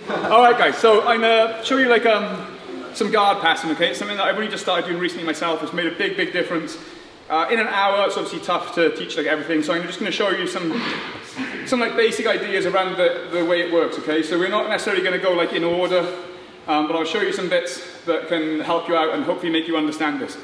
All right, guys. So I'm gonna show you like some guard passing. Okay, it's something that I've only just started doing recently myself. It's made a big difference. In an hour, it's obviously tough to teach like everything. So I'm just going to show you some like basic ideas around the way it works. Okay, so we're not necessarily going to go like in order, but I'll show you some bits that can help you out and hopefully make you understand this.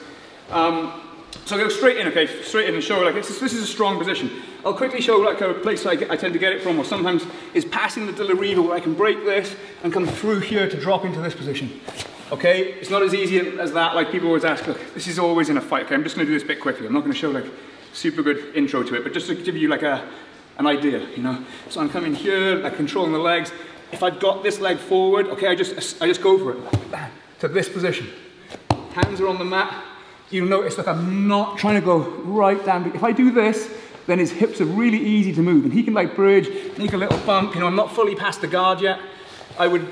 So I'll go straight in, okay, straight in and show like this is a strong position. I'll quickly show like a place I tend to get it from, or sometimes is passing the de la Riva where I can break this and come through here to drop into this position. Okay, it's not as easy as that, like people always ask, look, this is always in a fight, okay, I'm just going to do this bit quickly. I'm not going to show like super good intro to it, but just to give you like an idea, you know. So I'm coming here, like controlling the legs. If I've got this leg forward, okay, I just go for it, to this position. Hands are on the mat. You'll notice that I'm not trying to go right down. If I do this, then his hips are really easy to move, and he can like bridge, make a little bump. You know, I'm not fully past the guard yet. I would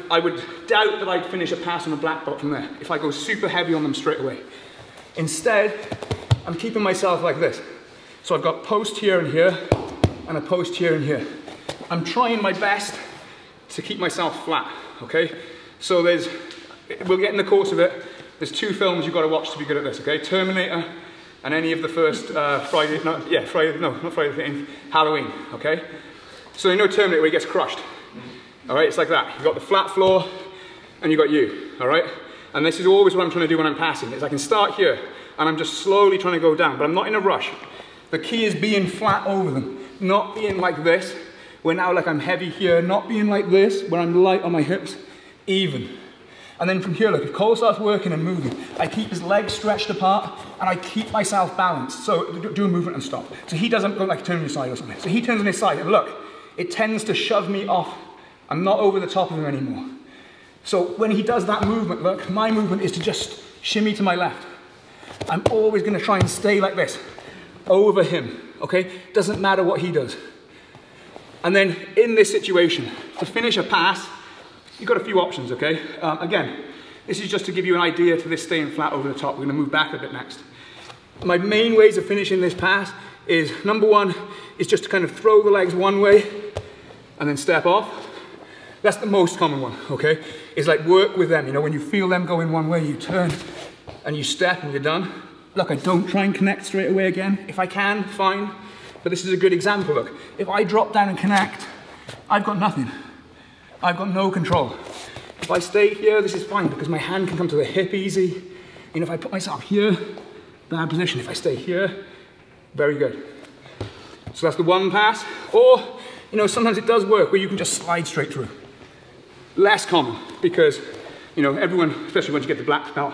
doubt that I'd finish a pass on a black belt from there if I go super heavy on them straight away. Instead, I'm keeping myself like this. So I've got post here and here, and a post here and here. I'm trying my best to keep myself flat, okay? So we'll get in the course of it. There's 2 films you've got to watch to be good at this, okay? Terminator and any of the first Halloween, okay? So you know Terminator where he gets crushed. All right, it's like that. You've got the flat floor and you've got you, all right? And this is always what I'm trying to do when I'm passing, is I can start here and I'm just slowly trying to go down, but I'm not in a rush. The key is being flat over them, not being like this, where now like I'm heavy here, not being like this, where I'm light on my hips, even. And then from here, look, if Cole starts working and moving, I keep his legs stretched apart and I keep myself balanced. So do a movement and stop. So he doesn't go like turn on his side or something. So he turns on his side and look, it tends to shove me off. I'm not over the top of him anymore. So when he does that movement, look, my movement is to just shimmy to my left. I'm always going to try and stay like this, over him, okay? Doesn't matter what he does. And then in this situation, to finish a pass, you've got a few options, okay? Again, this is just to give you an idea to this staying flat over the top. We're going to move back a bit next. My main ways of finishing this pass is, number one, is just to kind of throw the legs one way and then step off. That's the most common one, okay? It's like work with them, you know, when you feel them going one way, you turn and you step and you're done. Look, I don't try and connect straight away again. If I can, fine. But this is a good example, look. If I drop down and connect, I've got nothing. I've got no control. If I stay here, this is fine because my hand can come to the hip easy. And if I put myself here, bad position. If I stay here, very good. So that's the one pass. Or, you know, sometimes it does work where you can just slide straight through. Less common because, you know, everyone, especially once you get the black belt,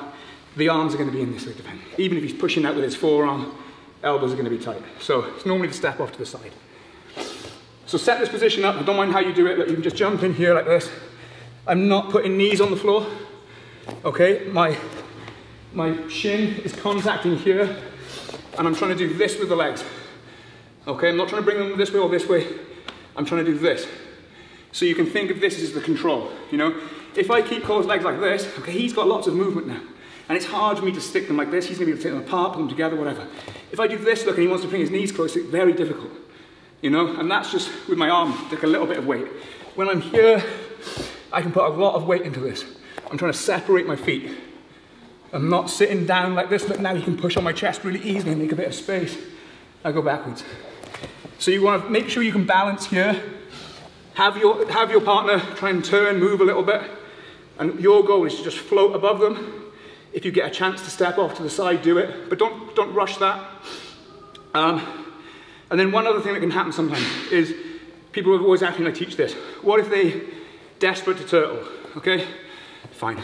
the arms are going to be in this way, depending. Even if he's pushing out with his forearm, elbows are going to be tight. So it's normally the step off to the side. So set this position up. I don't mind how you do it. Look, you can just jump in here like this. I'm not putting knees on the floor. Okay, my shin is contacting here, and I'm trying to do this with the legs. Okay, I'm not trying to bring them this way or this way. I'm trying to do this. So you can think of this as the control, you know? If I keep Cole's legs like this, okay, he's got lots of movement now. And it's hard for me to stick them like this. He's gonna be able to take them apart, put them together, whatever. If I do this, look, and he wants to bring his knees close, it's very difficult, you know? And that's just with my arm, like a little bit of weight. When I'm here, I can put a lot of weight into this. I'm trying to separate my feet. I'm not sitting down like this, but now you can push on my chest really easily and make a bit of space. I go backwards. So you want to make sure you can balance here. Have your partner try and turn, move a little bit, and your goal is to just float above them. If you get a chance to step off to the side, do it, but don't rush that. And then one other thing that can happen sometimes is people have always asked me when I teach this, what if they're desperate to turtle, okay? Fine.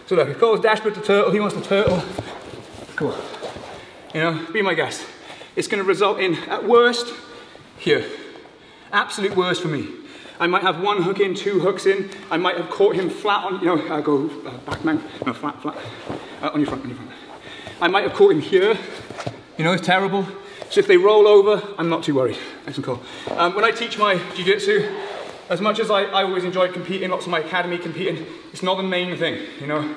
So look, if Cole's desperate to turtle, he wants to turtle, cool. You know, be my guest. It's going to result in, at worst, here. Absolute worst for me. I might have one hook in, 2 hooks in. I might have caught him flat on, you know, I go back man, no, flat, on your front. I might have caught him here, you know, it's terrible. So if they roll over, I'm not too worried. Nice and cool. When I teach my jiu-jitsu, as much as I always enjoyed competing, lots of my academy competing, it's not the main thing, you know.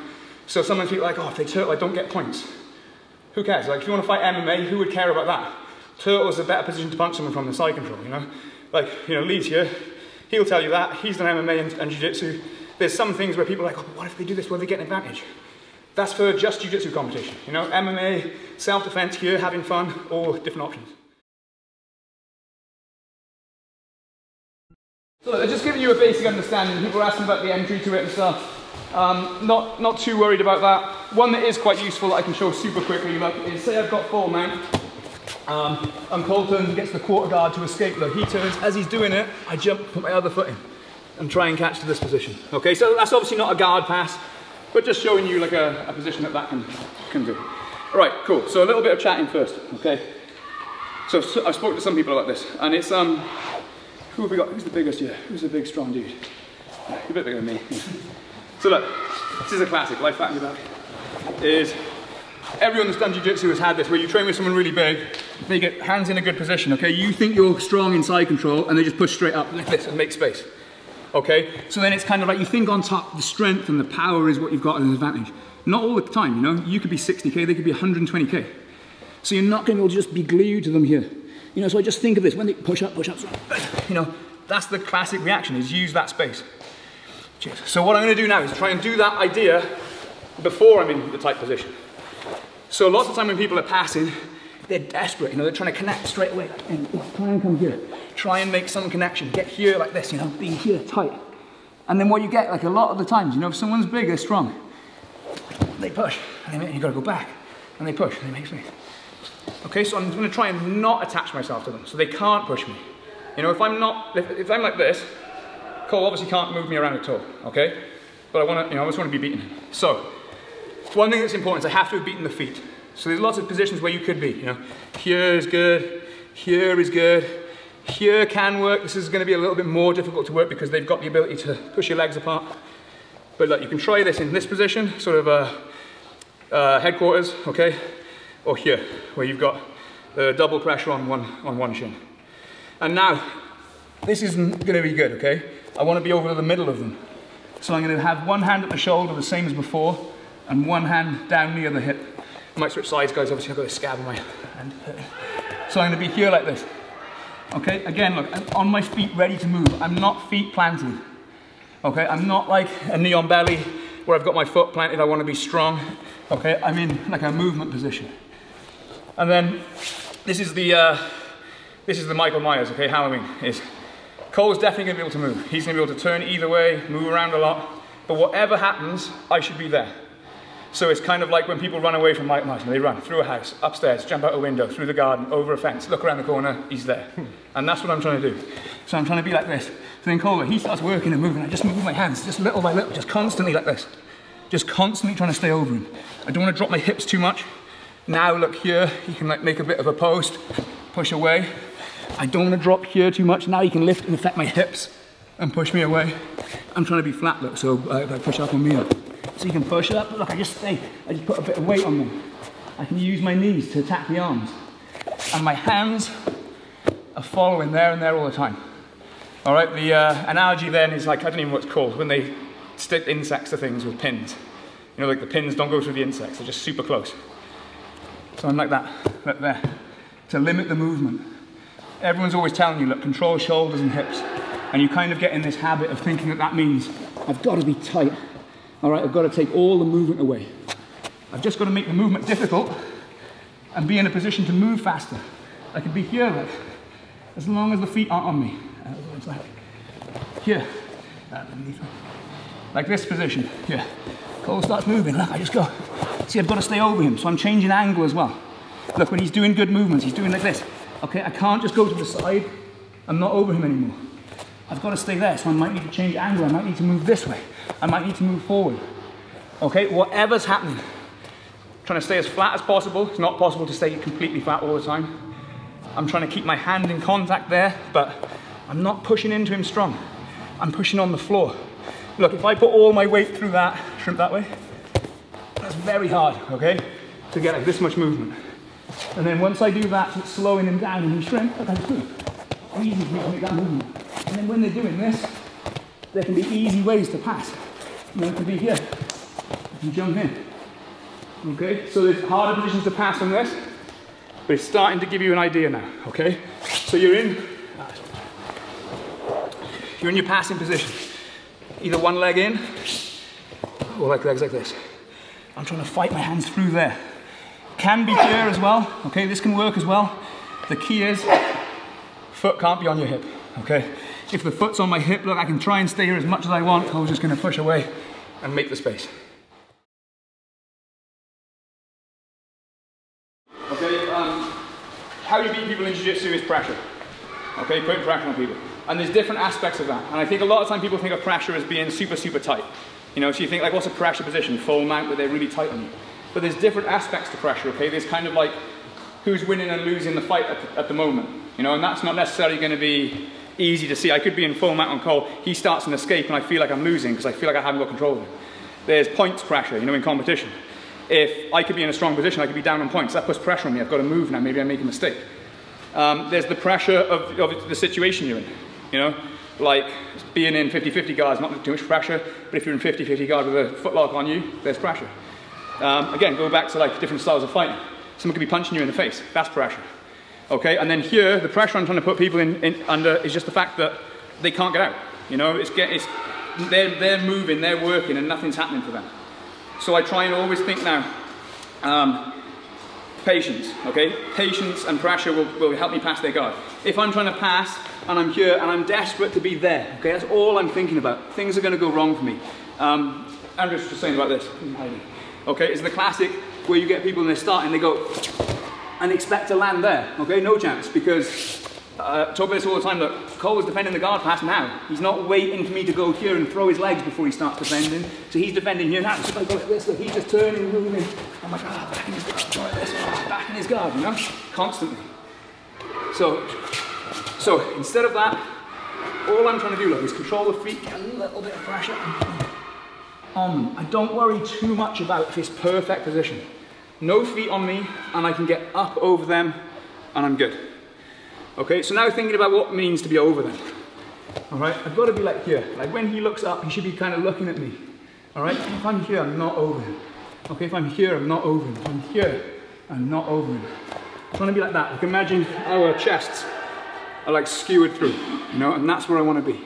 So sometimes people are like, oh, if they turtle, I don't get points. Who cares? Like, if you want to fight MMA, who would care about that? Turtle is a better position to punch someone from than side control, you know. Like, you know, Lee's here. He'll tell you that. He's done MMA and Jiu-Jitsu. There's some things where people are like, oh, what if they do this? Will they get an advantage? That's for just Jiu-Jitsu competition. You know, MMA, self-defense here, having fun, all different options. So I'm just giving you a basic understanding. People are asking about the entry to it and stuff. Not too worried about that. One that is quite useful that I can show super quickly, look, is say I've got full mount. And Cole turns and gets the quarter guard to escape. Look, he turns, as he's doing it, I jump, put my other foot in, and try and catch to this position. Okay, so that's obviously not a guard pass, but just showing you like a position that can do. All right, cool. So a little bit of chatting first, okay? So I've spoken to some people about this, and it's, who have we got? Who's the biggest here? Who's the big, strong dude? You're a bit bigger than me. So look, this is a classic, life flat in your back. Is everyone that's done Jiu-Jitsu has had this, where you train with someone really big, they get hands in a good position, okay? You think you're strong in side control, and they just push straight up like this and make space. Okay, so then it's kind of like you think on top, the strength and the power is what you've got as an advantage. Not all the time, you know, you could be 60K, they could be 120K. So you're not going to be able to just be glued to them here. You know, so I just think of this, when they push up, you know, that's the classic reaction, is use that space. Cheers. So what I'm going to do now is try and do that idea before I'm in the tight position. So lots of time when people are passing, they're desperate, you know, they're trying to connect straight away. And try and come here. Try and make some connection. Get here like this, you know, being here tight. And then what you get, like a lot of the times, you know, if someone's big, they're strong, they push, and you've got to go back. And they push, and they make space. Okay, so I'm going to try and not attach myself to them, so they can't push me. You know, if I'm like this, Cole obviously can't move me around at all, okay? But I want to, you know, I just want to be beaten. So, one thing that's important is I have to have beaten the feet. So there's lots of positions where you could be, you know. Here is good, here is good, here can work. This is going to be a little bit more difficult to work because they've got the ability to push your legs apart. But look, you can try this in this position, sort of headquarters, okay? Or here, where you've got double pressure on one shin. And now, this isn't going to be good, okay? I want to be over the middle of them. So I'm going to have one hand at the shoulder, the same as before, and one hand down near the hip. I might switch sides, guys. Obviously, I've got a scab on my hand. So I'm going to be here like this. Okay, again, look, I'm on my feet, ready to move. I'm not feet planted. Okay, I'm not like a knee on belly where I've got my foot planted. I want to be strong. Okay, I'm in like a movement position. And then this is the Michael Myers. Okay, Halloween is. Cole's definitely going to be able to move. He's going to be able to turn either way, move around a lot. But whatever happens, I should be there. So it's kind of like when people run away from Mike Myers. They run through a house, upstairs, jump out a window, through the garden, over a fence, look around the corner, he's there. And that's what I'm trying to do. So I'm trying to be like this. So then Cole, he starts working and moving. I just move my hands, just little by little, just constantly like this. Just constantly trying to stay over him. I don't want to drop my hips too much. Now look here, he can like make a bit of a post, push away. I don't want to drop here too much. Now he can lift and affect my hips and push me away. I'm trying to be flat, look, so if I push up on me up. So you can push up, look, I just stay. I just put a bit of weight on them. I can use my knees to attack the arms. And my hands are following there and there all the time. All right, the analogy then is like, I don't even know what it's called, when they stick insects to things with pins. You know, like the pins don't go through the insects, they're just super close. So I'm like that, right there, to limit the movement. Everyone's always telling you, look, control shoulders and hips. And you kind of get in this habit of thinking that that means I've got to be tight. All right, I've got to take all the movement away. I've just got to make the movement difficult and be in a position to move faster. I could be here, like, as long as the feet aren't on me. Here, like this position, here. Cole starts moving, look, I just go. See, I've got to stay over him, so I'm changing angle as well. Look, when he's doing good movements, he's doing like this. Okay, I can't just go to the side. I'm not over him anymore. I've got to stay there, so I might need to change angle. I might need to move this way. I might need to move forward. Okay, whatever's happening. Trying to stay as flat as possible. It's not possible to stay completely flat all the time. I'm trying to keep my hand in contact there, but I'm not pushing into him strong. I'm pushing on the floor. Look, if I put all my weight through that, shrimp that way, that's very hard, okay, to get like this much movement. And then once I do that, it's slowing him down and he shrimp, look, I just move. Easy for me to make that movement. And then when they're doing this, there can be easy ways to pass. You know, it can be here. You can jump in. Okay, so there's harder positions to pass than this, but it's starting to give you an idea now, okay? So you're in you're in your passing position. Either one leg in, or like legs like this. I'm trying to fight my hands through there. Can be here as well, okay? This can work as well. The key is, foot can't be on your hip, okay? If the foot's on my hip, look, I can try and stay here as much as I want. I was just gonna push away and make the space. Okay, how you beat people in Jiu-Jitsu is pressure. Okay, putting pressure on people. And there's different aspects of that. And I think a lot of time people think of pressure as being super, super tight. You know, so you think like, what's a pressure position? Full mount, where they're really tight on you. But there's different aspects to pressure, okay? There's kind of like who's winning and losing the fight at the moment. You know, and that's not necessarily going to be easy to see. I could be in full mount on Cole, he starts an escape and I feel like I'm losing because I feel like I haven't got control of him. There's points pressure, you know, in competition. If I could be in a strong position, I could be down on points. That puts pressure on me. I've got to move now. Maybe I make a mistake. There's the pressure of the situation you're in. You know, like being in 50-50 guards, not too much pressure. But if you're in 50-50 guard with a footlock on you, there's pressure. Again, go back to like different styles of fighting. Someone could be punching you in the face. That's pressure. Okay, and then here, the pressure I'm trying to put people in under is just the fact that they can't get out. You know, they're moving, they're working, and nothing's happening for them. So I try and always think now, patience, okay? Patience and pressure will help me pass their guard. If I'm trying to pass, and I'm here, and I'm desperate to be there, okay? That's all I'm thinking about. Things are gonna go wrong for me. Andrew's just saying about this. Okay, it's the classic where you get people and they're starting, they go, and expect to land there, okay? No chance, because talk about this all the time, look, Cole was defending the guard pass now. He's not waiting for me to go here and throw his legs before he starts defending. So he's defending here now. So if I go like this, look, he's just turning, moving. I'm like, back in his guard, go like this, back in his guard, you know? Constantly. So instead of that, all I'm trying to do, look, is control the feet, get a little bit of pressure on them. I don't worry too much about if it's perfect position. No feet on me, and I can get up over them, and I'm good. Okay, so now thinking about what it means to be over them. All right, I've got to be like here. Like when he looks up, he should be kind of looking at me. All right, if I'm here, I'm not over him. Okay, if I'm here, I'm not over him. If I'm here, I'm not over him. I want to be like that. Like imagine our chests are like skewered through, you know, and that's where I want to be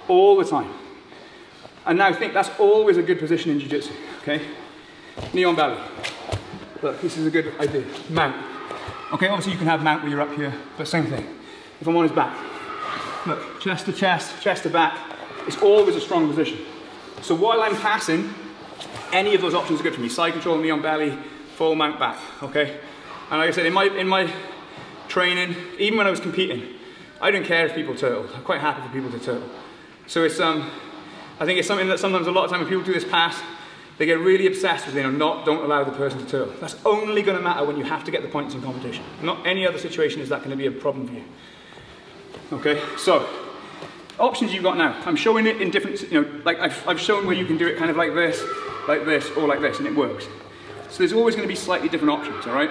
all the time. And now think that's always a good position in Jiu-Jitsu, okay? Knee on belly. Look, this is a good idea. Mount. Okay, obviously you can have mount where you're up here, but same thing. If I'm on his back, look, chest to chest, chest to back, it's always a strong position. So while I'm passing, any of those options are good for me. Side control, knee on belly, full mount back, okay? And like I said, in my training, even when I was competing, I didn't care if people turtled. I'm quite happy for people to turtle. So it's, I think it's something that sometimes a lot of time when people do this pass, they get really obsessed with, you know, don't allow the person to turtle. That's only going to matter when you have to get the points in competition. Not any other situation is that going to be a problem for you. Okay, so options you've got now. I'm showing it in different, you know, like I've shown where you can do it kind of like this, or like this, and it works. So there's always going to be slightly different options, all right?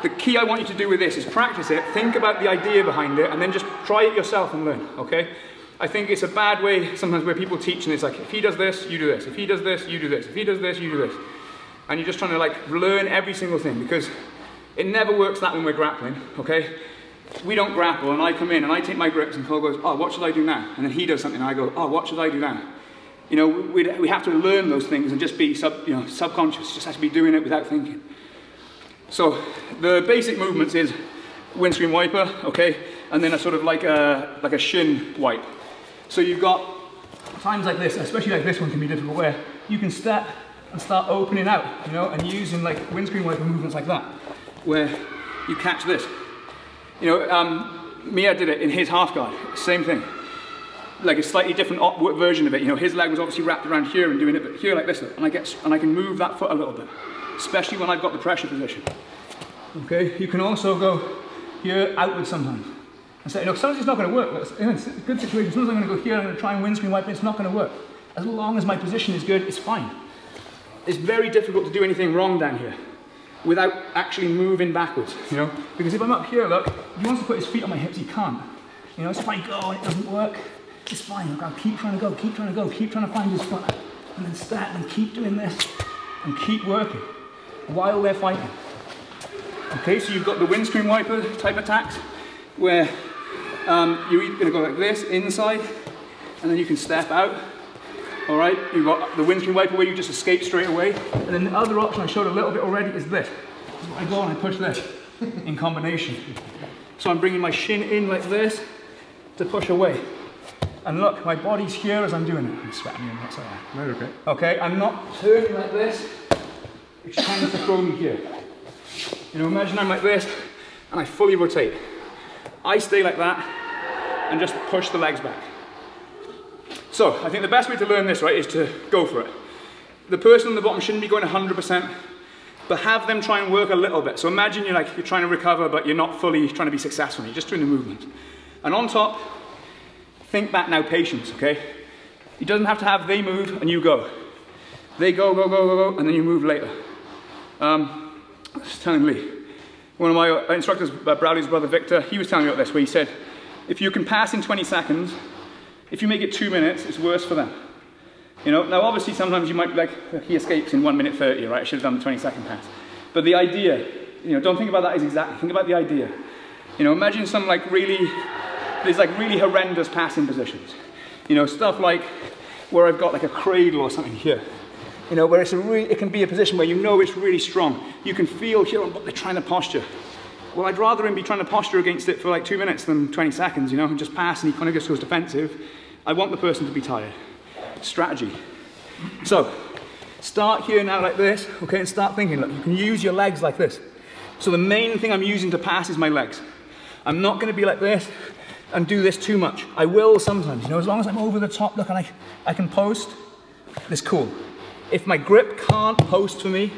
The key I want you to do with this is practice it, think about the idea behind it, and then just try it yourself and learn, okay? I think it's a bad way sometimes where people teach and it's like, if he does this, you do this. If he does this, you do this. If he does this, you do this. And you're just trying to like learn every single thing because it never works that when we're grappling, okay? We don't grapple and I come in and I take my grips and Cole goes, oh, what should I do now? And then he does something and I go, oh, what should I do now? You know, we have to learn those things and just be subconscious, just have to be doing it without thinking. So the basic movements is windscreen wiper, okay? And then a sort of like a shin wipe. So you've got times like this, especially like this one can be difficult, where you can step and start opening out, you know, and using like windscreen wiper movements like that, where you catch this. You know, Mia did it in his half guard, same thing. Like a slightly different version of it. You know, his leg was obviously wrapped around here and doing it here like this, and I can move that foot a little bit, especially when I've got the pressure position. Okay, you can also go here outwards sometimes. And say, look, sometimes it's not going to work. It's a good situation. Sometimes I'm going to go here, I'm going to try and windscreen wipe, it's not going to work. As long as my position is good, it's fine. It's very difficult to do anything wrong down here without actually moving backwards, you know? Because if I'm up here, look, if he wants to put his feet on my hips, he can't. You know, so if I go and it doesn't work, it's fine. Look, I'll keep trying to go, keep trying to go, keep trying to find his foot, and then start and keep doing this and keep working while they're fighting. Okay, so you've got the windscreen wiper type attacks where you're either going to go like this, inside, and then you can step out. All right, you've got the windscreen wiper where you just escape straight away. And then the other option I showed a little bit already is this. So I go and I push this in combination. So I'm bringing my shin in like this to push away. And look, my body's here as I'm doing it. I'm sweating in that side. Right, okay. Okay, I'm not turning like this, which tends to throw me here. You know, imagine I'm like this, and I fully rotate. I stay like that, and just push the legs back. So, I think the best way to learn this, right, is to go for it. The person on the bottom shouldn't be going 100%, but have them try and work a little bit. So imagine you're trying to recover, but you're not fully trying to be successful. You're just doing the movement. And on top, think back now, patience, okay? It doesn't have to have they move and you go. They go, go, go, go, go, and then you move later. I was telling Lee, one of my instructors, Browley's brother Victor, he was telling me about this, where he said, if you can pass in 20 seconds, if you make it 2 minutes, it's worse for them. You know, now obviously sometimes you might be like, he escapes in 1 minute 30, right? I should have done the 20-second pass. But the idea, you know, don't think about that as exactly, think about the idea. You know, imagine some like really, there's like really horrendous passing positions. You know, stuff like where I've got like a cradle or something here. You know, where it's it can be a position where you know it's really strong. You can feel here what they're trying to posture. Well, I'd rather him be trying to posture against it for like 2 minutes than 20 seconds, you know, and just pass and he kind of just goes defensive. I want the person to be tired. Strategy. So, start here now like this, okay, and start thinking, look, you can use your legs like this. So the main thing I'm using to pass is my legs. I'm not going to be like this and do this too much. I will sometimes, you know, as long as I'm over the top, look, and I can post, it's cool. If my grip can't post for me,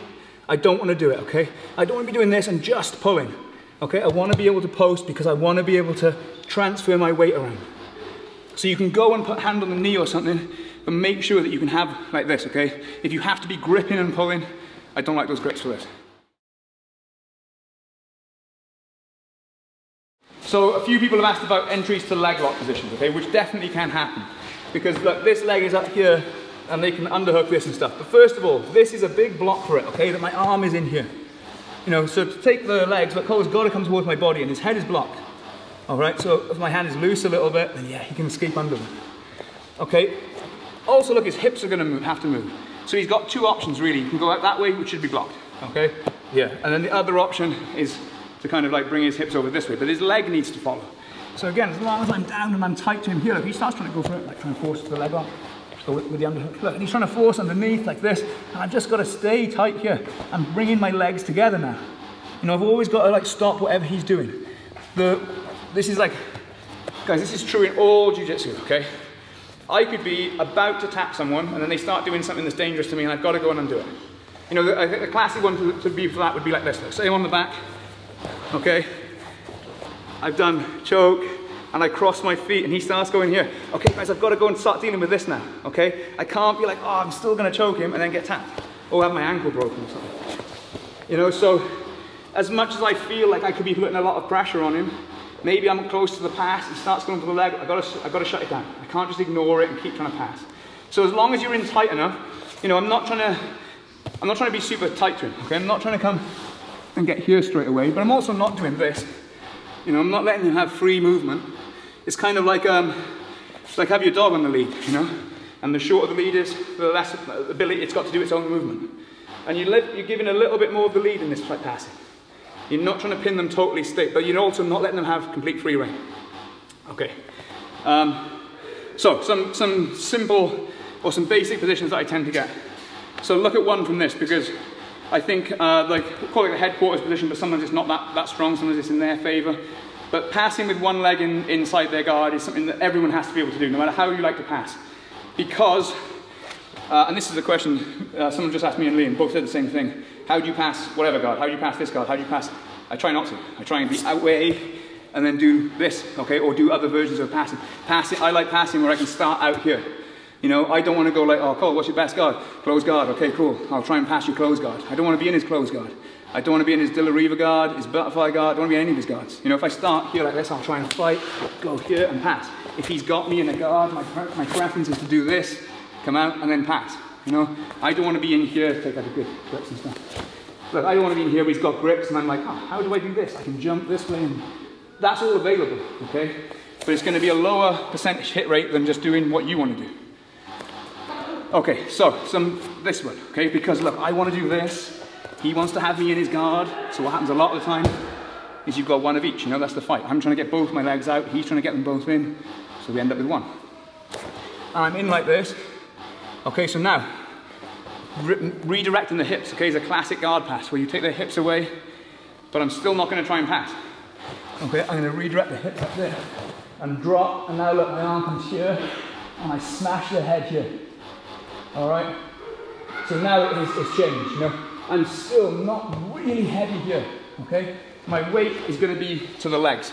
I don't want to do it, okay? I don't want to be doing this and just pulling, okay? I want to be able to post because I want to be able to transfer my weight around. So you can go and put hand on the knee or something, but make sure that you can have like this, okay? If you have to be gripping and pulling, I don't like those grips for this. So a few people have asked about entries to leg lock positions, okay, which definitely can happen. Because look, this leg is up here, and they can underhook this and stuff. But first of all, this is a big block for it, okay, that my arm is in here. You know, so to take the legs, look, Cole's got to come towards my body, and his head is blocked. All right, so if my hand is loose a little bit, then yeah, he can escape under them. Okay, also look, his hips are going to have to move. So he's got two options really. You can go out that way, which should be blocked, okay? Yeah, and then the other option is to kind of like bring his hips over this way, but his leg needs to follow. So again, as long as I'm down and I'm tight to him here, look, he starts trying to go for it, like trying to force the leg on. So with the underhook, look, and he's trying to force underneath like this, and I've just got to stay tight here and bringing my legs together now. You know, I've always got to like stop whatever he's doing. This is like, guys, this is true in all jiu-jitsu, okay? I could be about to tap someone and then they start doing something that's dangerous to me and I've got to go and undo it. You know, I think the classic one to be for that would be like this. Look, say I'm on the back, okay? I've done choke and I cross my feet and he starts going here. Okay, guys, I've got to go and start dealing with this now, okay? I can't be like, oh, I'm still going to choke him and then get tapped. Or have my ankle broken or something. You know, so as much as I feel like I could be putting a lot of pressure on him, maybe I'm close to the pass, he starts going for the leg, I've got to shut it down. I can't just ignore it and keep trying to pass. So as long as you're in tight enough, you know, I'm not trying to be super tight to him, okay? I'm not trying to come and get here straight away, but I'm also not doing this. You know, I'm not letting him have free movement. It's kind of like have your dog on the lead, you know? And the shorter the lead is, the less ability it's got to do its own movement. And you're giving a little bit more of the lead in this type passing. You're not trying to pin them totally stiff, but you're also not letting them have complete free rein. Okay. So some simple or some basic positions that I tend to get. So look at one from this because I think like call it the headquarters position, but sometimes it's not that strong. Sometimes it's in their favor. But passing with one leg inside their guard is something that everyone has to be able to do, no matter how you like to pass. Because, and this is a question someone just asked me and Liam, both said the same thing. How do you pass whatever guard? How do you pass this guard? How do you pass? I try not to. I try and be outway and then do this, okay? Or do other versions of passing. I like passing where I can start out here. You know, I don't want to go like, oh, Cole, what's your best guard? Close guard, okay, cool. I'll try and pass your close guard. I don't want to be in his close guard. I don't want to be in his Dilla Riva guard, his butterfly guard. I don't want to be in any of his guards. You know, if I start here like this, I'll try and fight, go here and pass. If he's got me in a guard, my preference is to do this, come out and then pass. You know, I don't want to be in here, take out a good grips and stuff. Look, I don't want to be in here where he's got grips and I'm like, oh, how do I do this? I can jump this way and that's all available, okay? but it's going to be a lower percentage hit rate than just doing what you want to do. Okay, so this one, okay, because look, I want to do this, he wants to have me in his guard, so what happens a lot of the time is you've got one of each, you know, that's the fight. I'm trying to get both my legs out, he's trying to get them both in, so we end up with one. I'm in like this, okay, so now, redirecting the hips, okay, is a classic guard pass, where you take the hips away, but I'm still not going to try and pass. Okay, I'm going to redirect the hips up there, and drop, and now look, my arm comes here, and I smash the head here. Alright, so now it's changed, you know, I'm still not really heavy here, okay? My weight is going to be to the legs.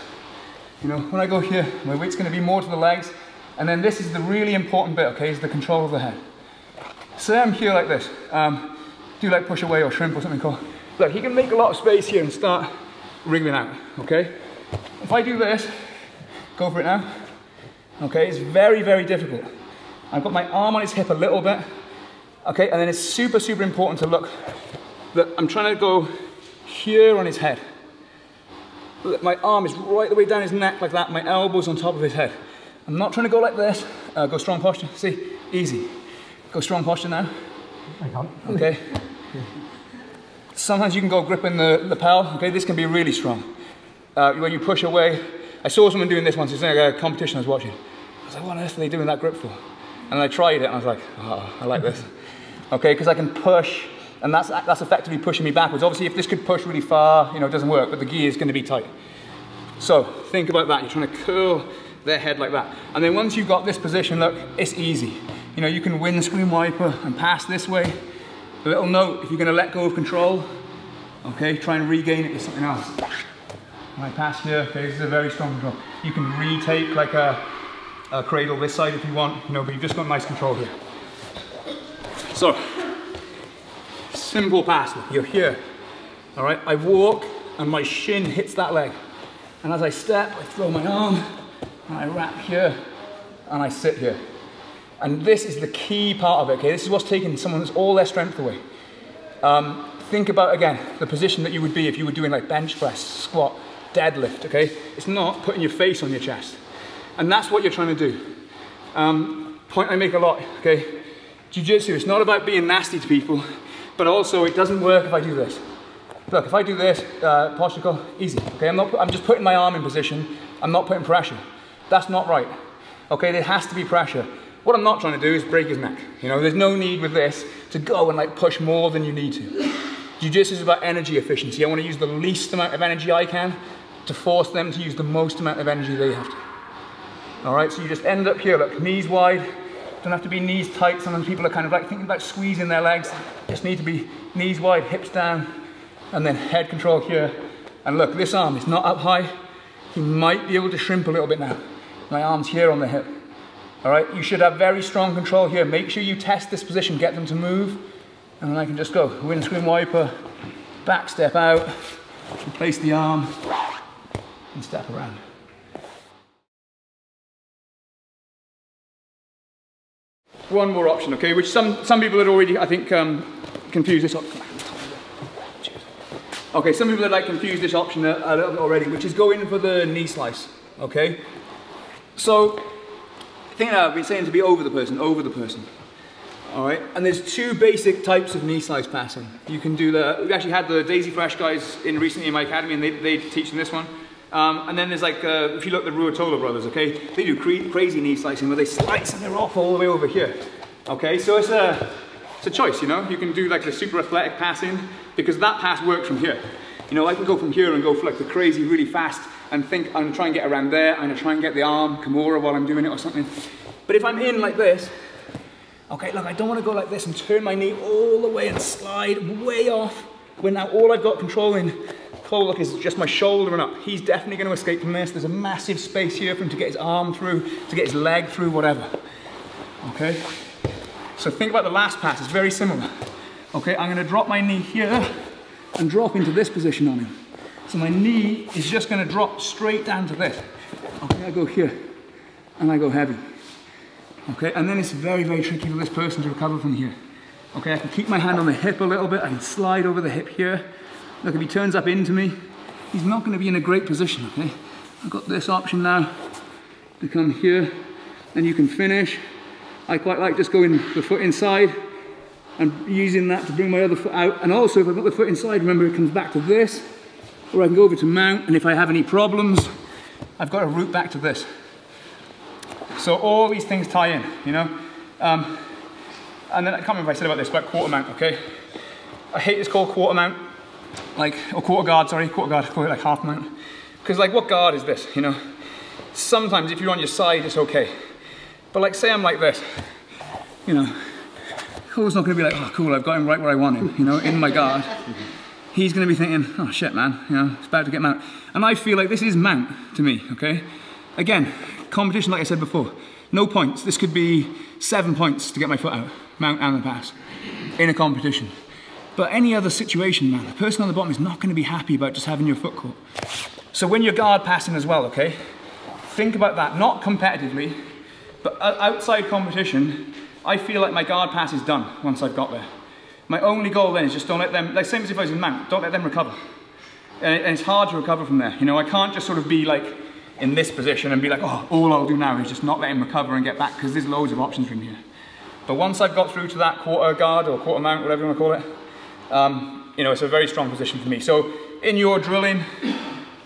You know, when I go here, my weight's going to be more to the legs, and then this is the really important bit, okay, is the control of the head. Say I'm here like this, do like push away or shrimp or something called. Look, you can make a lot of space here and start wriggling out, okay? If I do this, go for it now, okay, it's very, very difficult. I've got my arm on his hip a little bit, okay, and then it's super, super important to look that I'm trying to go here on his head. Look, my arm is right the way down his neck like that, my elbow's on top of his head. I'm not trying to go like this, go strong posture, see, easy. Go strong posture now. I can't. Okay. Sometimes you can go gripping the lapel, okay, this can be really strong. When you push away, I saw someone doing this once, it's like a competition I was watching. I was like, what on earth are they doing that grip for? And I tried it and I was like, oh, I like this. Okay, because I can push, and that's effectively pushing me backwards. Obviously, if this could push really far, you know, it doesn't work, but the gi is going to be tight. So, think about that. You're trying to curl their head like that. And then once you've got this position, look, it's easy. You know, you can windscreen wiper and pass this way. A little note, if you're going to let go of control, okay, try and regain it with something else. When I pass here, okay, this is a very strong control. You can retake like a cradle this side if you want, you know, but you've just got nice control here. So, simple pass, you're here, all right? I walk and my shin hits that leg. And as I step, I throw my arm, and I wrap here, and I sit here. And this is the key part of it, okay? This is what's taking someone's all their strength away. Think about, again, the position that you would be if you were doing like bench press, squat, deadlift, okay? It's not putting your face on your chest. And that's what you're trying to do. Point I make a lot, okay? Jiu-Jitsu, it's not about being nasty to people, but also it doesn't work if I do this. Look, if I do this, posture call, easy, okay? I'm just putting my arm in position, I'm not putting pressure. That's not right, okay? There has to be pressure. What I'm not trying to do is break his neck. You know, there's no need with this to go and like push more than you need to. Jiu-Jitsu is about energy efficiency. I want to use the least amount of energy I can to force them to use the most amount of energy they have to. All right, so you just end up here, look, knees wide, don't have to be knees tight. Sometimes people are kind of like thinking about squeezing their legs. Just need to be knees wide, hips down, and then head control here. And look, this arm is not up high. He might be able to shrimp a little bit now. My arm's here on the hip. All right, you should have very strong control here. Make sure you test this position, get them to move, and then I can just go windscreen wiper, back step out, replace the arm, and step around. One more option, okay, which some people had already, I think, confused this option. Okay, some people had like confused this option a little bit already, which is going for the knee slice, okay? So, I think I've been saying to be over the person, all right? And there's two basic types of knee slice passing. You can do we actually had the Daisy Fresh guys in recently in my academy, and they teach them this one. And then there's like, if you look at the Ruotolo brothers, okay, they do crazy knee slicing where they slice and they're off all the way over here, okay? So it's a choice, you know? You can do like the super athletic passing because that pass works from here. You know, I can go from here and go for like the crazy, really fast and think I'm trying to get around there, I'm gonna try and get the arm, Kimura while I'm doing it or something. But if I'm in like this, okay, look, I don't wanna go like this and turn my knee all the way and slide way off when now all I've got control in look, is just my shoulder and up. He's definitely going to escape from this. There's a massive space here for him to get his arm through, to get his leg through, whatever. Okay? So think about the last pass. It's very similar. Okay, I'm going to drop my knee here and drop into this position on him. So my knee is just going to drop straight down to this. Okay, I go here and I go heavy. Okay, and then it's very, very tricky for this person to recover from here. Okay, I can keep my hand on the hip a little bit. I can slide over the hip here. Look, if he turns up into me, he's not going to be in a great position, okay? I've got this option now. I come here, and you can finish. I quite like just going the foot inside and using that to bring my other foot out. And also, if I've got the foot inside, remember it comes back to this, or I can go over to mount, and if I have any problems, I've got a route back to this. So all these things tie in, you know? And then I can't remember if I said about this, about quarter mount, okay? I hate this called quarter mount, like, or quarter guard, sorry, quarter guard, I call it like half mount. Because like, what guard is this, you know? Sometimes if you're on your side, it's okay. But like, say I'm like this, you know, Cole's not gonna be like, oh cool, I've got him right where I want him, you know, in my guard. He's gonna be thinking, oh shit man, you know, it's about to get mount. And I feel like this is mount to me, okay? Again, competition, like I said before, no points. This could be 7 points to get my foot out, mount and the pass, in a competition. But any other situation, man, the person on the bottom is not gonna be happy about just having your foot caught. So when you're guard passing as well, okay, think about that, not competitively, but outside competition, I feel like my guard pass is done once I've got there. My only goal then is just don't let them, like same as if I was in mount, don't let them recover. And it's hard to recover from there. You know, I can't just sort of be like in this position and be like, oh, all I'll do now is just not let him recover and get back, because there's loads of options from here. But once I've got through to that quarter guard or quarter mount, whatever you want to call it, you know, it's a very strong position for me. So in your drilling,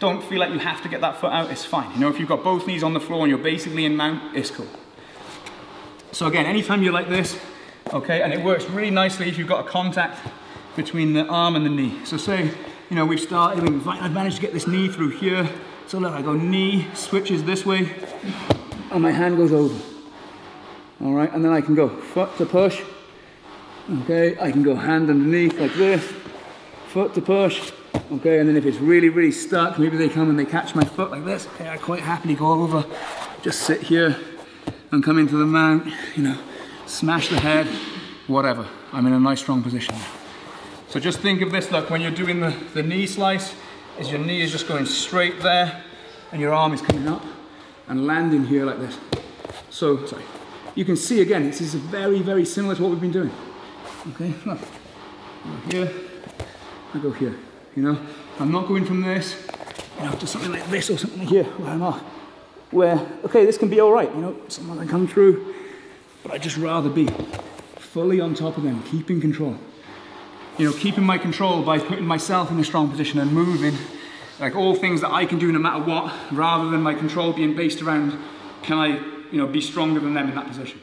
don't feel like you have to get that foot out, it's fine. You know, if you've got both knees on the floor and you're basically in mount, it's cool. So again, anytime you're like this, okay, and it works really nicely if you've got a contact between the arm and the knee. So say, you know, we've started, I've managed to get this knee through here. So look, I go knee, switches this way, and my hand goes over. All right, and then I can go foot to push. Okay, I can go hand underneath like this, foot to push. Okay, and then if it's really, really stuck, maybe they come and they catch my foot like this. Okay, I quite happily go over, just sit here and come into the mount, you know, smash the head, whatever. I'm in a nice strong position. So just think of this, look, when you're doing the knee slice, is your knee is just going straight there and your arm is coming up and landing here like this. So, sorry, you can see again, this is very, very similar to what we've been doing. Okay, look, I go here, I go here, you know. I'm not going from this, you know, to something like this or something here where I'm off. Where, okay, this can be all right, you know, someone can come through, but I'd just rather be fully on top of them, keeping control. You know, keeping my control by putting myself in a strong position and moving, like all things that I can do no matter what, rather than my control being based around, can I, you know, be stronger than them in that position.